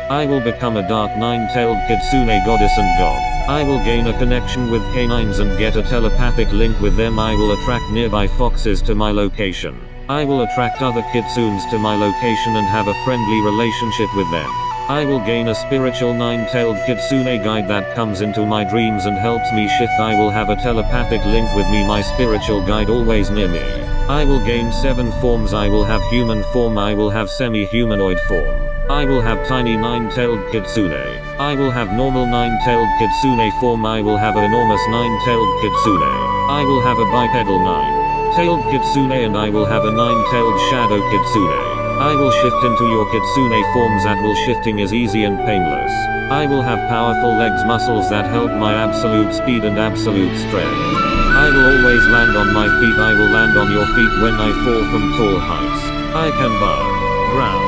I will become a dark nine-tailed Kitsune goddess and god. I will gain a connection with canines and get a telepathic link with them. I will attract nearby foxes to my location. I will attract other kitsunes to my location and have a friendly relationship with them. I will gain a spiritual nine-tailed kitsune guide that comes into my dreams and helps me shift. I will have a telepathic link with me, my spiritual guide always near me. I will gain 7 forms. I will have human form. I will have semi-humanoid form. I will have tiny nine-tailed kitsune. I will have normal nine-tailed kitsune form. I will have enormous nine-tailed kitsune. I will have a bipedal nine-tailed kitsune, and I will have a nine-tailed shadow kitsune. I will shift into your kitsune forms. That will shifting is easy and painless. I will have powerful legs muscles that help my absolute speed and absolute strength. I will always land on my feet. I will land on your feet when I fall from tall heights. I can bark, growl,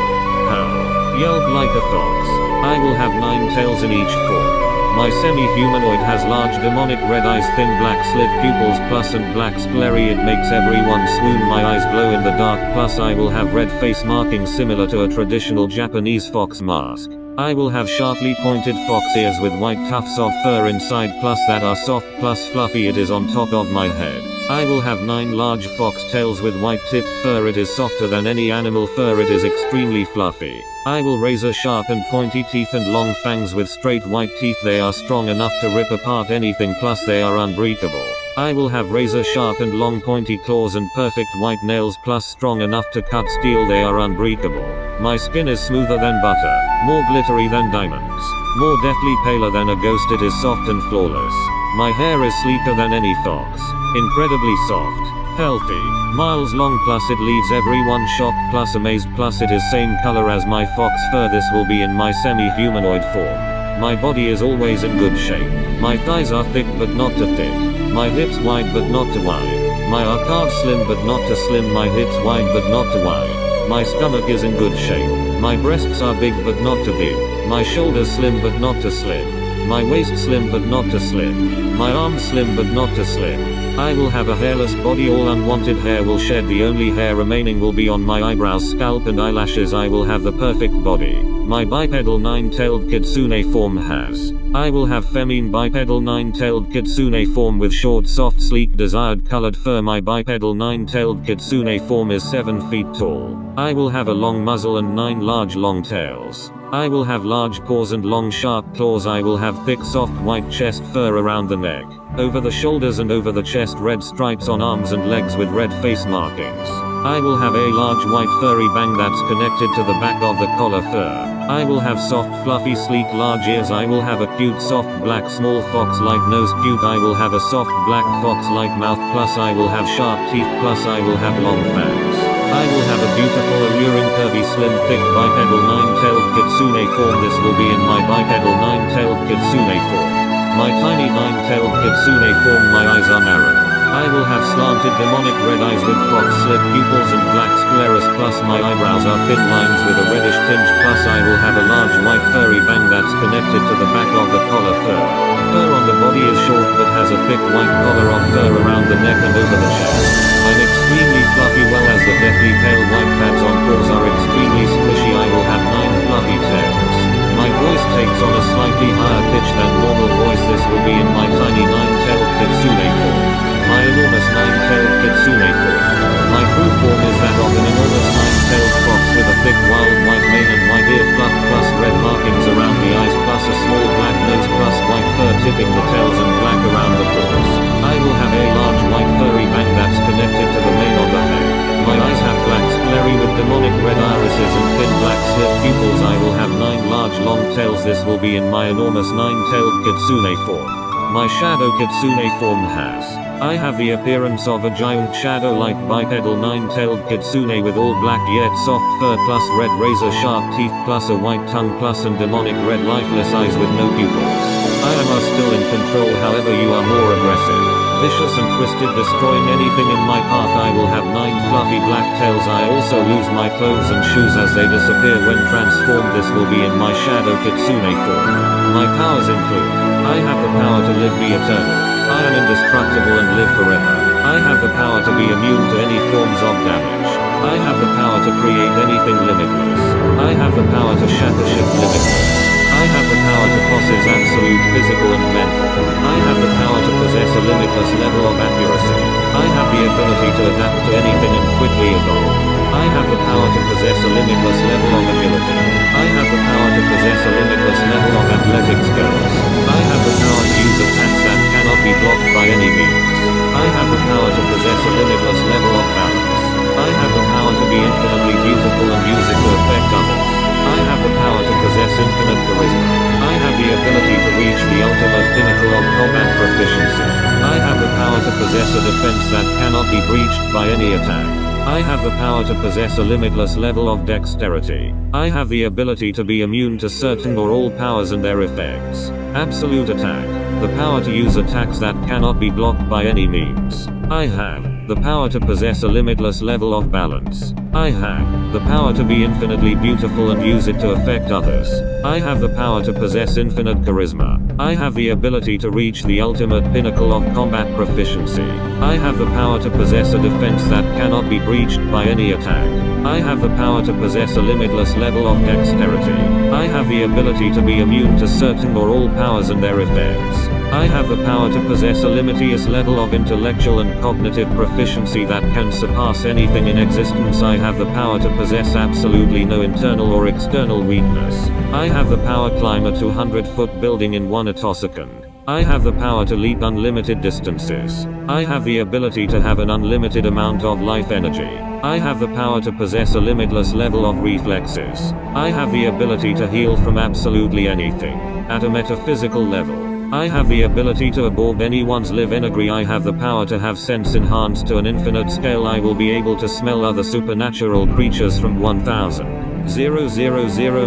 howl, yelp like a fox. I will have 9 tails in each form. My semi-humanoid has large demonic red eyes, thin black slit pupils plus and black sclery. It makes everyone swoon. My eyes glow in the dark, plus I will have red face markings similar to a traditional Japanese fox mask. I will have sharply pointed fox ears with white tufts of fur inside, plus that are soft plus fluffy. It is on top of my head. I will have 9 large fox tails with white tipped fur. It is softer than any animal fur. It is extremely fluffy. I will razor sharp and pointy teeth and long fangs with straight white teeth. They are strong enough to rip apart anything, plus they are unbreakable. I will have razor sharp and long pointy claws and perfect white nails, plus strong enough to cut steel. They are unbreakable. My skin is smoother than butter, more glittery than diamonds, more deathly paler than a ghost. It is soft and flawless. My hair is sleeker than any fox, incredibly soft, healthy, miles long, plus it leaves everyone shocked plus amazed, plus it is same color as my fox fur. This will be in my semi-humanoid form. My body is always in good shape. My thighs are thick but not too thick. My hips wide but not too wide. My arcades slim but not too slim. My hips wide but not too wide. My stomach is in good shape. My breasts are big but not too big. My shoulders slim but not too slim. My waist slim but not too slim. My arms slim but not too slim. I will have a hairless body. All unwanted hair will shed. The only hair remaining will be on my eyebrows, scalp and eyelashes. I will have the perfect body. My bipedal nine-tailed kitsune form has. I will have feminine bipedal nine-tailed kitsune form with short, soft, sleek, desired colored fur. My bipedal nine-tailed kitsune form is 7 feet tall. I will have a long muzzle and 9 large long tails. I will have large paws and long sharp claws. I will have thick soft white chest fur around the neck, over the shoulders and over the chest, red stripes on arms and legs with red face markings. I will have a large white furry bang that's connected to the back of the collar fur. I will have soft fluffy sleek large ears. I will have a cute soft black small fox like nose. Cute. I will have a soft black fox like mouth, plus I will have sharp teeth, plus I will have long fangs. I will have a beautiful alluring curvy slim thick bipedal nine-tailed kitsune form. This will be in my bipedal nine-tailed kitsune form. My tiny nine-tailed kitsune form. My eyes are narrow. I will have slanted demonic red eyes with fox slit pupils and black scleras, plus my eyebrows are thin lines with a reddish tinge, plus I will have a large white furry bang that's connected to the back of the collar fur. Fur on the body is short but has a thick white collar of fur around the neck and over the chest. I'm extremely fluffy, well as the deathly pale white pads on paws are extremely squishy. I will have 9 fluffy tails. My voice takes on a slightly higher pitch than normal voice. This will be in my tiny nine-tailed kitsune form. My enormous nine-tailed kitsune form. My true form is that of an enormous nine-tailed fox with a thick wild white mane and white ear fluff, plus red markings around the eyes, plus a small black nose, plus white fur tipping the tails and black around the paws. I will have a large white furry bang that's connected to the mane on the head. My eyes have black sclery with demonic red irises and thin black slit pupils. I will have 9 large long tails. This will be in my enormous nine-tailed kitsune form. My shadow kitsune form has. I have the appearance of a giant shadow-like bipedal nine-tailed kitsune with all black yet soft fur, plus red razor-sharp teeth, plus a white tongue, plus and demonic red lifeless eyes with no pupils. I am still in control, however you are more aggressive, vicious and twisted, destroying anything in my path. I will have 9 fluffy black tails. I also lose my clothes and shoes as they disappear when transformed. This will be in my shadow kitsune form. My powers include: I have the power to live, be eternal. I am indestructible and live forever. I have the power to be immune to any forms of damage. I have the power to create anything limitless. I have the power to shatter shift limitless. have the power to possess absolute physical and mental. I have the power to possess a limitless level of accuracy. I have the ability to adapt to anything and quickly evolve. I have the power to possess a limitless level of agility. I have the power to possess a limitless level of athletic skills. I have the power to use attacks that cannot be blocked by any means. I have the power to possess a limitless level of balance. I have the power to be infinitely beautiful and use it to affect others. I have the power to possess infinite charisma. I have the ability to reach the ultimate pinnacle of combat proficiency. I have the power to possess a defense that cannot be breached by any attack. I have the power to possess a limitless level of dexterity. I have the ability to be immune to certain or all powers and their effects. Absolute attack. The power to use attacks that cannot be blocked by any means. I have the power to possess a limitless level of balance. I have the power to be infinitely beautiful and use it to affect others. I have the power to possess infinite charisma. I have the ability to reach the ultimate pinnacle of combat proficiency. I have the power to possess a defense that cannot be breached by any attack. I have the power to possess a limitless level of dexterity. I have the ability to be immune to certain or all powers and their effects. I have the power to possess a limitless level of intellectual and cognitive proficiency that can surpass anything in existence. I have the power to possess absolutely no internal or external weakness. I have the power to climb a 200-foot building in 1 attosecond. I have the power to leap unlimited distances. I have the ability to have an unlimited amount of life energy. I have the power to possess a limitless level of reflexes. I have the ability to heal from absolutely anything. At a metaphysical level, I have the ability to absorb anyone's live energy. I have the power to have sense enhanced to an infinite scale. I will be able to smell other supernatural creatures from 1,000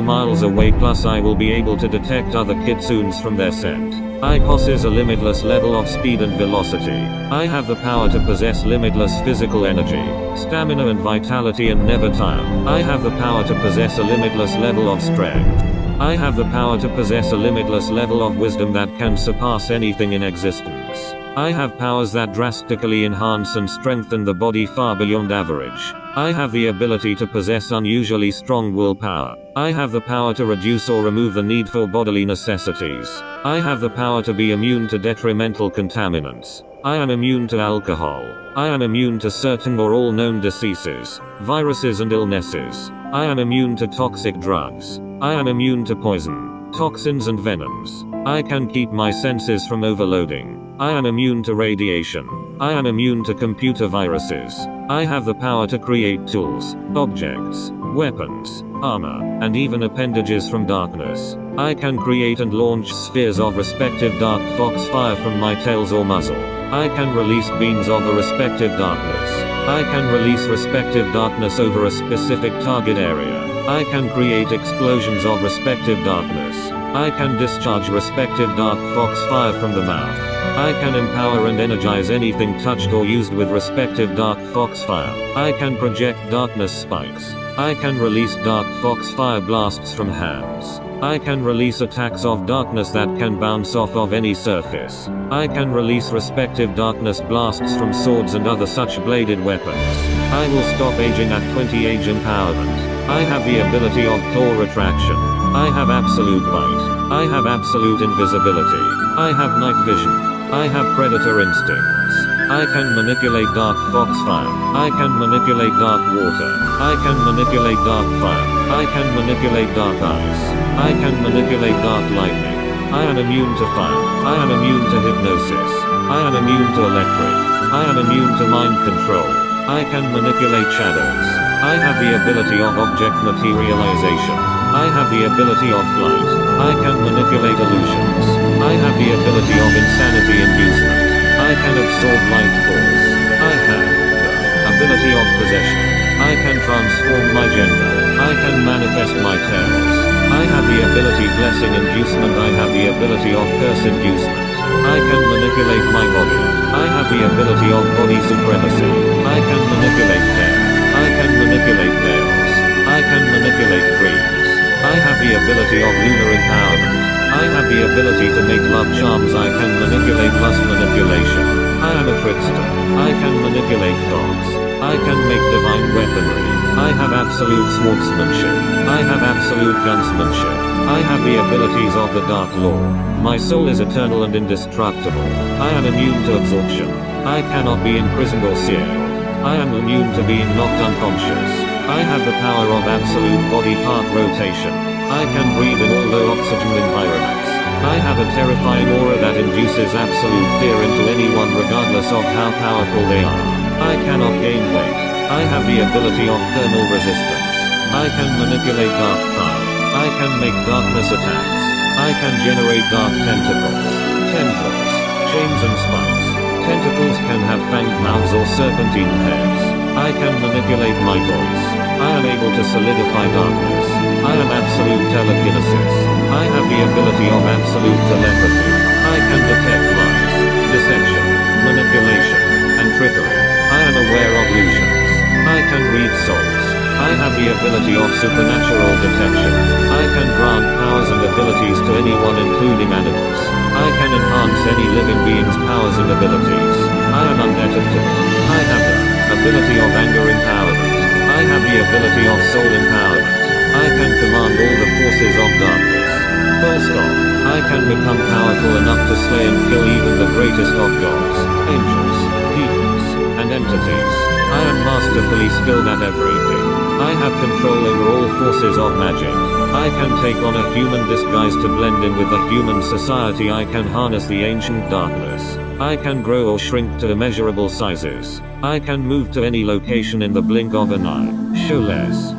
miles away, plus I will be able to detect other kitsunes from their scent. I possess a limitless level of speed and velocity. I have the power to possess limitless physical energy, stamina and vitality and never tire. I have the power to possess a limitless level of strength. I have the power to possess a limitless level of wisdom that can surpass anything in existence. I have powers that drastically enhance and strengthen the body far beyond average. I have the ability to possess unusually strong willpower. I have the power to reduce or remove the need for bodily necessities. I have the power to be immune to detrimental contaminants. I am immune to alcohol. I am immune to certain or all known diseases, viruses and illnesses. I am immune to toxic drugs. I am immune to poison, toxins and venoms. I can keep my senses from overloading. I am immune to radiation. I am immune to computer viruses. I have the power to create tools, objects, weapons, armor, and even appendages from darkness. I can create and launch spheres of respective dark foxfire from my tails or muzzle. I can release beams of a respective darkness. I can release respective darkness over a specific target area. I can create explosions of respective darkness. I can discharge respective dark foxfire from the mouth. I can empower and energize anything touched or used with respective dark foxfire. I can project darkness spikes. I can release dark foxfire blasts from hands. I can release attacks of darkness that can bounce off of any surface. I can release respective darkness blasts from swords and other such bladed weapons. I will stop aging at 20 age empowerment. I have the ability of claw retraction. I have absolute bite. I have absolute invisibility. I have night vision. I have predator instincts. I can manipulate dark foxfire. I can manipulate dark water. I can manipulate dark fire. I can manipulate dark ice. I can manipulate dark lightning. I am immune to fire. I am immune to hypnosis. I am immune to electric. I am immune to mind control. I can manipulate shadows. I have the ability of object materialization. I have the ability of flight. I can manipulate illusions. I have the ability of insanity inducement. I can absorb life force. I have the ability of possession. I can transform my gender. I can manifest my terrors. I have the ability blessing inducement. I have the ability of curse inducement. I can manipulate my body. I have the ability of body supremacy. I can manipulate hair. I can manipulate nails. I can manipulate dreams. I have the ability of lunar empowerment. I have the ability to make love charms. I can manipulate lust manipulation. I am a trickster. I can manipulate thoughts. I can make divine weaponry. I have absolute swordsmanship. I have absolute gunsmanship. I have the abilities of the Dark Lord. My soul is eternal and indestructible. I am immune to absorption. I cannot be imprisoned or sealed. I am immune to being knocked unconscious. I have the power of absolute body part rotation. I can breathe in all low oxygen environments. I have a terrifying aura that induces absolute fear into anyone regardless of how powerful they are. I cannot gain weight. I have the ability of thermal resistance. I can manipulate dark fire. I can make darkness attacks. I can generate dark tentacles, tendrils, chains and spikes. Tentacles can have fanged mouths or serpentine heads. I can manipulate my voice. I am able to solidify darkness. I am absolute telekinesis. I have the ability of absolute telepathy. I can detect lies, deception, manipulation, and trickery. I am aware of illusions. I can read souls. I have the ability of supernatural detection. I can grant powers and abilities to anyone including animals. I can enhance any living being's powers and abilities. I am undetectable. I have the ability of anger empowerment. I have the ability of soul empowerment. I can command all the forces of darkness. Full stop. I can become powerful enough to slay and kill even the greatest of gods, angels, demons, and entities. I am masterfully skilled at everything. I have control over all forces of magic. I can take on a human disguise to blend in with the human society. I can harness the ancient darkness. I can grow or shrink to immeasurable sizes. I can move to any location in the blink of an eye. Show less.